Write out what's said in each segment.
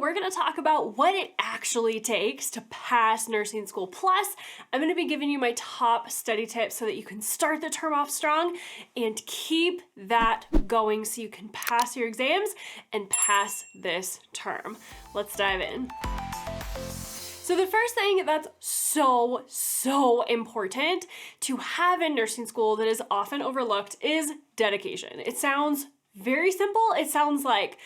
we're gonna talk about what it actually takes to pass nursing school. Plus, I'm gonna be giving you my top study tips so that you can start the term off strong and keep that going so you can pass your exams and pass this term. Let's dive in. So the first thing that's so important to have in nursing school that is often overlooked is dedication. It sounds very simple. It sounds like,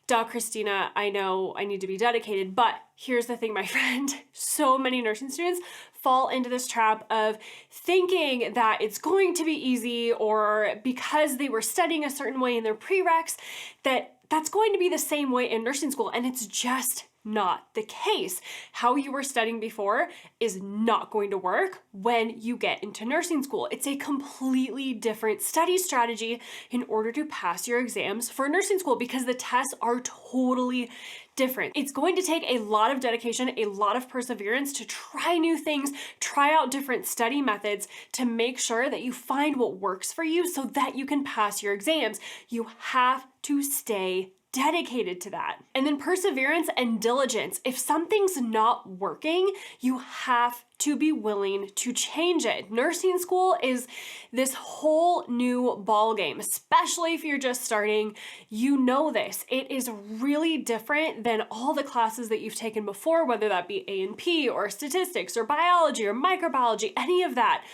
duh, Christina, I know I need to be dedicated, but here's the thing, my friend. So many nursing students fall into this trap of thinking that it's going to be easy, or because they were studying a certain way in their prereqs, that's going to be the same way in nursing school, and it's just not the case. How you were studying before is not going to work when you get into nursing school. It's a completely different study strategy in order to pass your exams for nursing school because the tests are totally different. It's going to take a lot of dedication, a lot of perseverance to try new things, try out different study methods to make sure that you find what works for you so that you can pass your exams. You have to stay dedicated to that. And then perseverance and diligence. If something's not working, you have to be willing to change it. Nursing school is this whole new ball game, especially if you're just starting. You know this. It is really different than all the classes that you've taken before, whether that be A&P or statistics or biology or microbiology, any of that.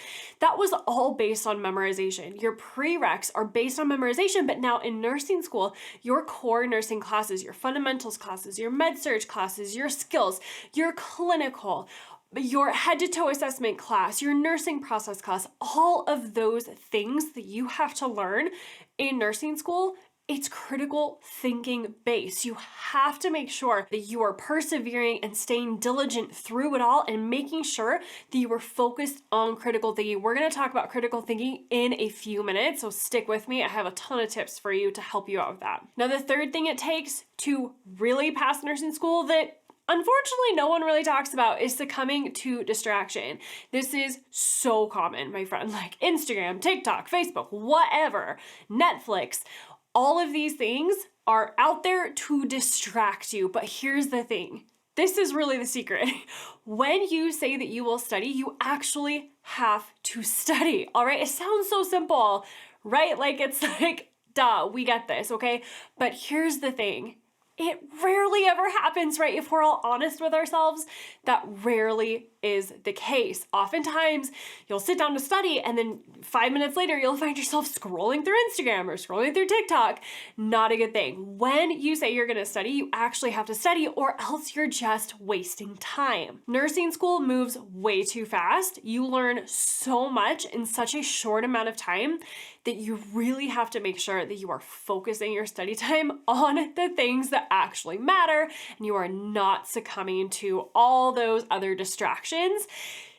That was all based on memorization. Your prereqs are based on memorization, but now in nursing school, your core nursing classes, your fundamentals classes, your med-surg classes, your skills, your clinical, your head-to-toe assessment class, your nursing process class, all of those things that you have to learn in nursing school, it's critical thinking based. You have to make sure that you are persevering and staying diligent through it all and making sure that you are focused on critical thinking. We're going to talk about critical thinking in a few minutes, so stick with me. I have a ton of tips for you to help you out with that. Now, the third thing it takes to really pass nursing school that unfortunately no one really talks about is succumbing to distraction. This is so common, my friend, like Instagram, TikTok, Facebook, whatever, Netflix. All of these things are out there to distract you, but here's the thing. This is really the secret. When you say that you will study, you actually have to study, all right? It sounds so simple, right? Like it's like, duh, we get this, okay? But here's the thing. It rarely ever happens, right? If we're all honest with ourselves, that rarely is the case. Oftentimes, you'll sit down to study and then 5 minutes later, you'll find yourself scrolling through Instagram or scrolling through TikTok. Not a good thing. When you say you're gonna study, you actually have to study or else you're just wasting time. Nursing school moves way too fast. You learn so much in such a short amount of time that you really have to make sure that you are focusing your study time on the things that actually matter and you are not succumbing to all those other distractions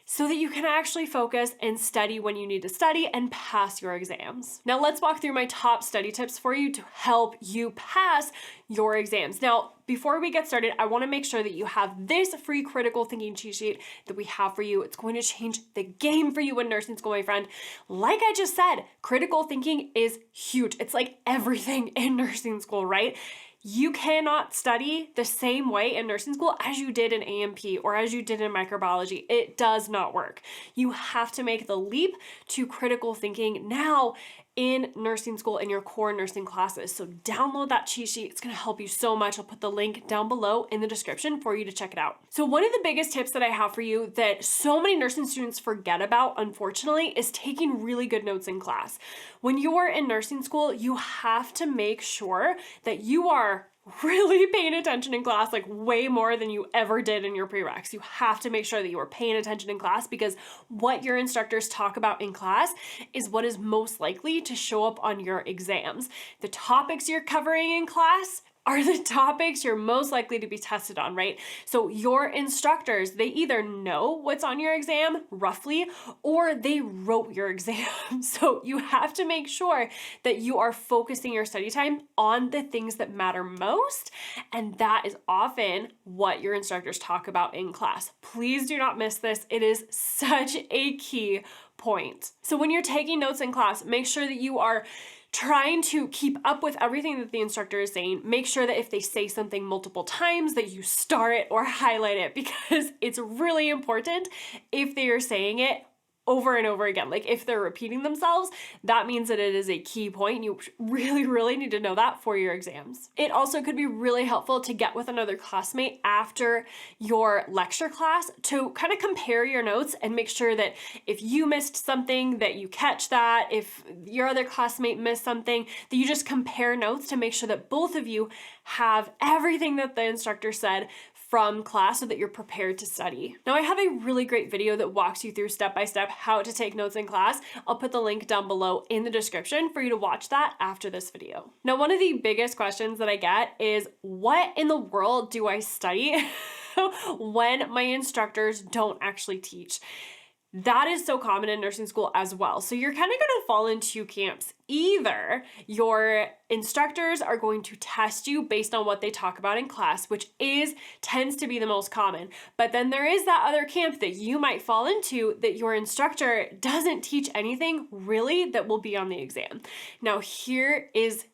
so that you can actually focus and study when you need to study and pass your exams. Now let's walk through my top study tips for you to help you pass your exams. Now, before we get started, I wanna make sure that you have this free critical thinking cheat sheet that we have for you. It's going to change the game for you in nursing school, my friend. Like I just said, critical thinking is huge. It's like everything in nursing school, right? You cannot study the same way in nursing school as you did in A&P or as you did in microbiology. It does not work. You have to make the leap to critical thinking now in nursing school in your core nursing classes. So download that cheat sheet. It's going to help you so much. I'll put the link down below in the description for you to check it out. So one of the biggest tips that I have for you that so many nursing students forget about, unfortunately, is taking really good notes in class. When you are in nursing school, you have to make sure that you are really paying attention in class, like way more than you ever did in your prereqs. You have to make sure that you are paying attention in class because what your instructors talk about in class is what is most likely to show up on your exams. The topics you're covering in class are the topics you're most likely to be tested on, right? So your instructors, they either know what's on your exam roughly, or they wrote your exam. So you have to make sure that you are focusing your study time on the things that matter most. And that is often what your instructors talk about in class. Please do not miss this. It is such a key point. So when you're taking notes in class, make sure that you are trying to keep up with everything that the instructor is saying. Make sure that if they say something multiple times that you star it or highlight it, because it's really important if they are saying it over and over again. Like if they're repeating themselves, that means that it is a key point. You really need to know that for your exams. It also could be really helpful to get with another classmate after your lecture class to kind of compare your notes and make sure that if you missed something, that you catch that. If your other classmate missed something, that you just compare notes to make sure that both of you have everything that the instructor said from class so that you're prepared to study. Now I have a really great video that walks you through step-by-step how to take notes in class. I'll put the link down below in the description for you to watch that after this video. Now, one of the biggest questions that I get is, what in the world do I study when my instructors don't actually teach? That is so common in nursing school as well. So you're kind of going to fall into two camps. Either your instructors are going to test you based on what they talk about in class, which tends to be the most common. But then there is that other camp that you might fall into, that your instructor doesn't teach anything really that will be on the exam. Now here is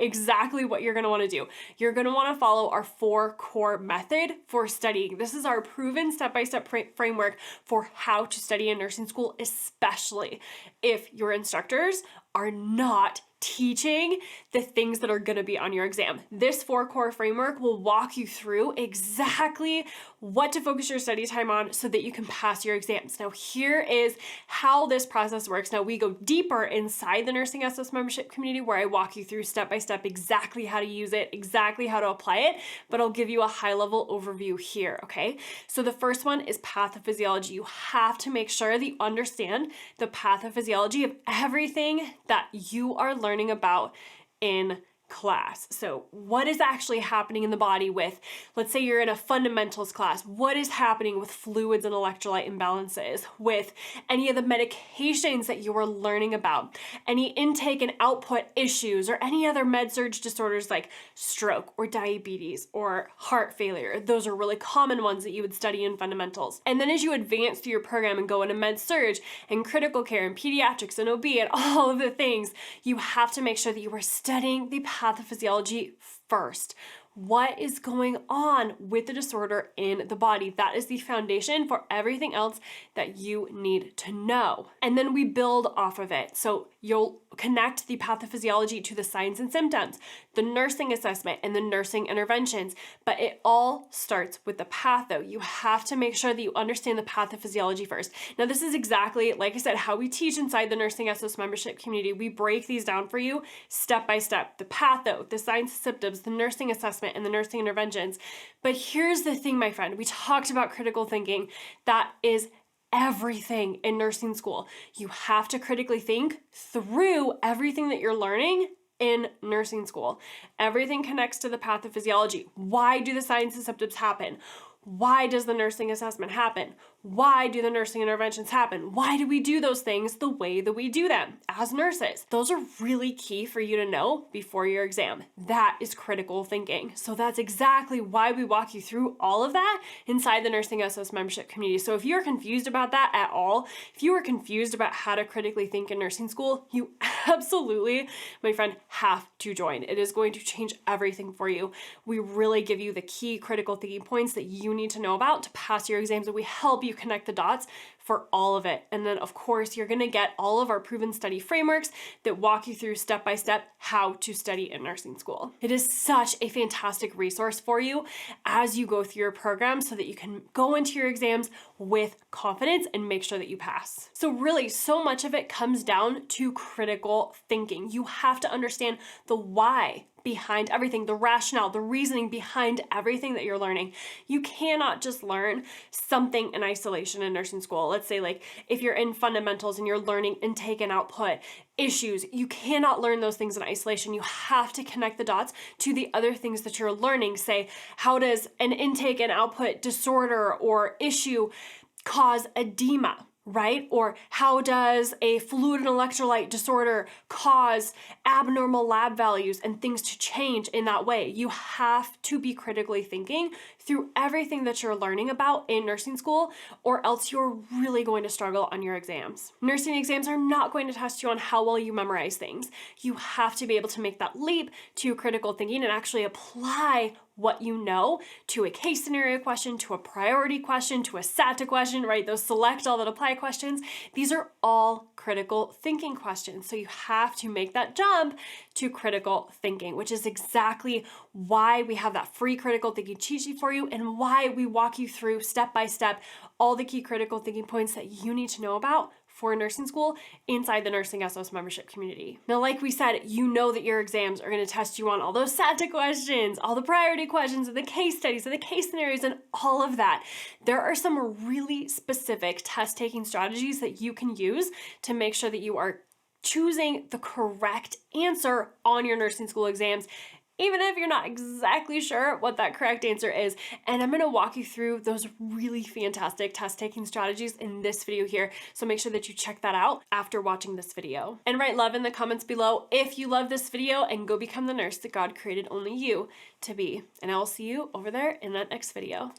exactly what you're going to want to do. You're going to want to follow our 4 core method for studying. This is our proven step-by-step framework for how to study in nursing school, especially if your instructors are not teaching the things that are going to be on your exam. This 4 core framework will walk you through exactly what to focus your study time on so that you can pass your exams. Now, here is how this process works. Now, we go deeper inside the NursingSOS membership community where I walk you through step by step exactly how to use it, exactly how to apply it, but I'll give you a high-level overview here, okay? So the first one is pathophysiology. You have to make sure that you understand the pathophysiology of everything that you are learning about in class. So what is actually happening in the body with, let's say you're in a fundamentals class, what is happening with fluids and electrolyte imbalances, with any of the medications that you are learning about, any intake and output issues, or any other med-surg disorders like stroke or diabetes or heart failure. Those are really common ones that you would study in fundamentals. And then as you advance through your program and go into med-surg and critical care and pediatrics and OB and all of the things, you have to make sure that you are studying the pathophysiology first. What is going on with the disorder in the body? That is the foundation for everything else that you need to know. And then we build off of it. So you'll connect the pathophysiology to the signs and symptoms, the nursing assessment, and the nursing interventions. But it all starts with the patho. You have to make sure that you understand the pathophysiology first. Now, this is exactly, like I said, how we teach inside the NursingSOS membership community. We break these down for you step by step. The patho, the signs and symptoms, the nursing assessment, and the nursing interventions. But here's the thing, my friend. We talked about critical thinking. That is everything in nursing school. You have to critically think through everything that you're learning in nursing school. Everything connects to the pathophysiology. Why do the signs and symptoms happen? Why does the nursing assessment happen? Why do the nursing interventions happen? Why do we do those things the way that we do them as nurses? Those are really key for you to know before your exam. That is critical thinking. So that's exactly why we walk you through all of that inside the NursingSOS membership community. So if you're confused about that at all, if you are confused about how to critically think in nursing school, you absolutely, my friend, have to join. It is going to change everything for you. We really give you the key critical thinking points that you need to know about to pass your exams, and we help you connect the dots for all of it. And then of course, you're gonna get all of our proven study frameworks that walk you through step by step how to study in nursing school. It is such a fantastic resource for you as you go through your program so that you can go into your exams with confidence and make sure that you pass. So really, so much of it comes down to critical thinking. You have to understand the why behind everything, the rationale, the reasoning behind everything that you're learning. You cannot just learn something in isolation in nursing school. Let's say like if you're in fundamentals and you're learning intake and output issues, you cannot learn those things in isolation. You have to connect the dots to the other things that you're learning. Say, how does an intake and output disorder or issue cause edema? right? Or how does a fluid and electrolyte disorder cause abnormal lab values and things to change in that way? You have to be critically thinking through everything that you're learning about in nursing school, or else you're really going to struggle on your exams. Nursing exams are not going to test you on how well you memorize things. You have to be able to make that leap to critical thinking and actually apply what you know to a case scenario question, to a priority question, to a SATA question, right? Those select all that apply questions. These are all critical thinking questions. So you have to make that jump to critical thinking, which is exactly why we have that free critical thinking cheat sheet for you and why we walk you through step by step all the key critical thinking points that you need to know about for nursing school inside the NursingSOS membership community. Now, like we said, you know that your exams are going to test you on all those SATA questions, all the priority questions, and the case studies, and the case scenarios, and all of that. There are some really specific test-taking strategies that you can use to make sure that you are choosing the correct answer on your nursing school exams, even if you're not exactly sure what that correct answer is. And I'm gonna walk you through those really fantastic test-taking strategies in this video here. So make sure that you check that out after watching this video. And write love in the comments below if you love this video, and go become the nurse that God created only you to be. And I will see you over there in that next video.